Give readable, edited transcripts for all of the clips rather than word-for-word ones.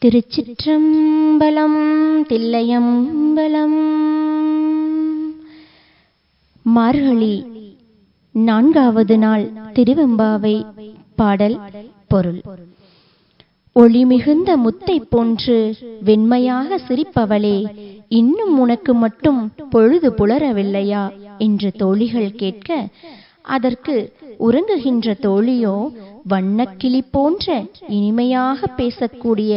திருச்சிற்றம்பலம் தில்லையம்பலம். மார்கழி 4வது நாள் திருவெம்பாவை. பாடல். பொருள். ஒளி மிகுந்த முத்தை போன்று வெண்மையாக சிரிப்பவளே, இன்னும் உனக்கு மட்டும் பொழுது புலரவில்லையா என்று தோழிகள் கேட்க, அதற்கு உறங்குகின்ற தோழியோ வண்ணக்கிளி போன்ற இனிமையாக பேசக்கூடிய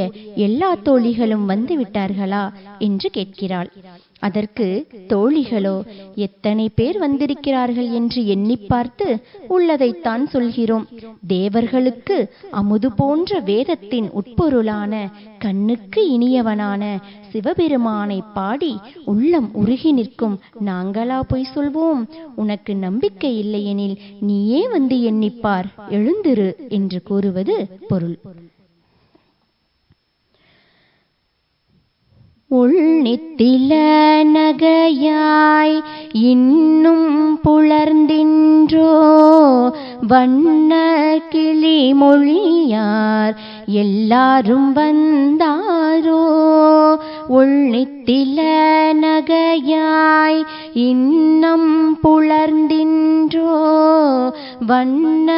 எல்லா தோழிகளும் வந்து விட்டார்களா என்று கேட்கிறாள். அதற்கு தோழிகளோ, எத்தனை பேர் வந்திருக்கிறார்கள் என்று எண்ணி பார்த்து உள்ளதைத்தான் சொல்கிறோம். தேவர்களுக்கு அமுது போன்ற வேதத்தின் உட்பொருளான கண்ணுக்கு இனியவனான சிவபெருமானை பாடி உள்ளம் உருகி நிற்கும் நாங்களா பொய் சொல்வோம்? உனக்கு நம்பிக்கை இல்லையெனில் நீயே வந்து எண்ணிப்பார், எழுந்திரு என்று கூறுவது பொருள். உள்நித்தில நகையாய் இன்னும் புலர்ந்தின்றோ, வண்ண கிளி மொழியார் எல்லாரும் வந்தாரோ. உள்நித்தில நகையாய் இன்னும் புலர்ந்தின்றோ, வண்ண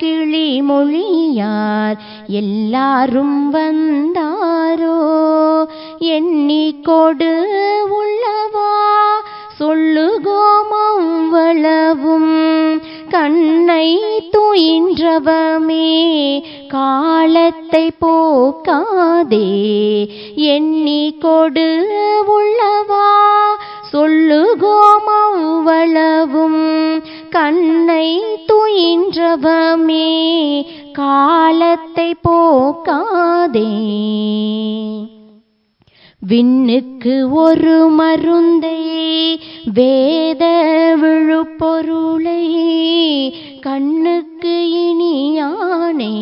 கிளி மொழியார் எல்லாரும் வந்தாரோ. எண்ணி கொடு உள்ளவா சொல்லுகோம் அவ்வளவும், கண்ணை துயின்றவமே காலத்தை போக்காதே. எண்ணி கொடு உள்ளவா சொல்லுகோம் அவ்வளவும், கண்ணை துயின்றவமே காலத்தை போக்காதே. விண்ணுக்கு ஒரு மருந்தை வேத விழுப்பொருளை, கண்ணுக்கு இனியானே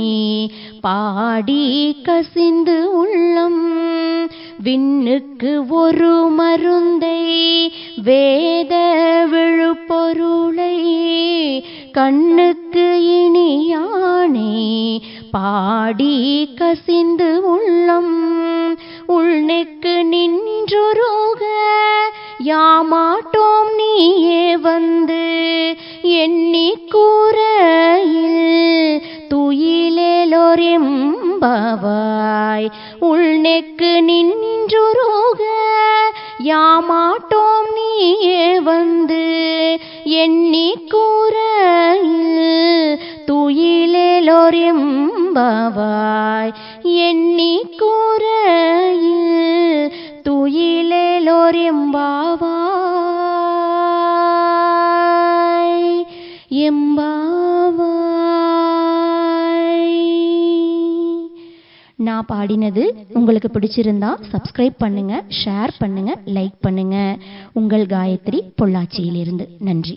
பாடி கசிந்து உள்ளம். விண்ணுக்கு ஒரு மருந்தை வேத விழுப்பொருளை, கண்ணுக்கு இனியானே பாடி கசிந்து உள்ளம். உள்நெக்கு நின்றுருக யாமாட்டோம் நீயே வந்து, எண்ணி கூரையில் துயிலேலோர் எம்பாவாய். உள்நெக்கு நின்றுருக யாமாட்டோம் நீயே வந்து, எண்ணி கூரையில் துயிலேலோர் எம்பாவாய். எண்ணி கூரையில் துயிலேலோர் எம்பாவாய். எம்பாவாய். நான் பாடினது உங்களுக்கு பிடிச்சிருந்தா சப்ஸ்கிரைப் பண்ணுங்க, ஷேர் பண்ணுங்க, லைக் பண்ணுங்க. உங்கள் காயத்ரி, பொள்ளாச்சியிலிருந்து. நன்றி.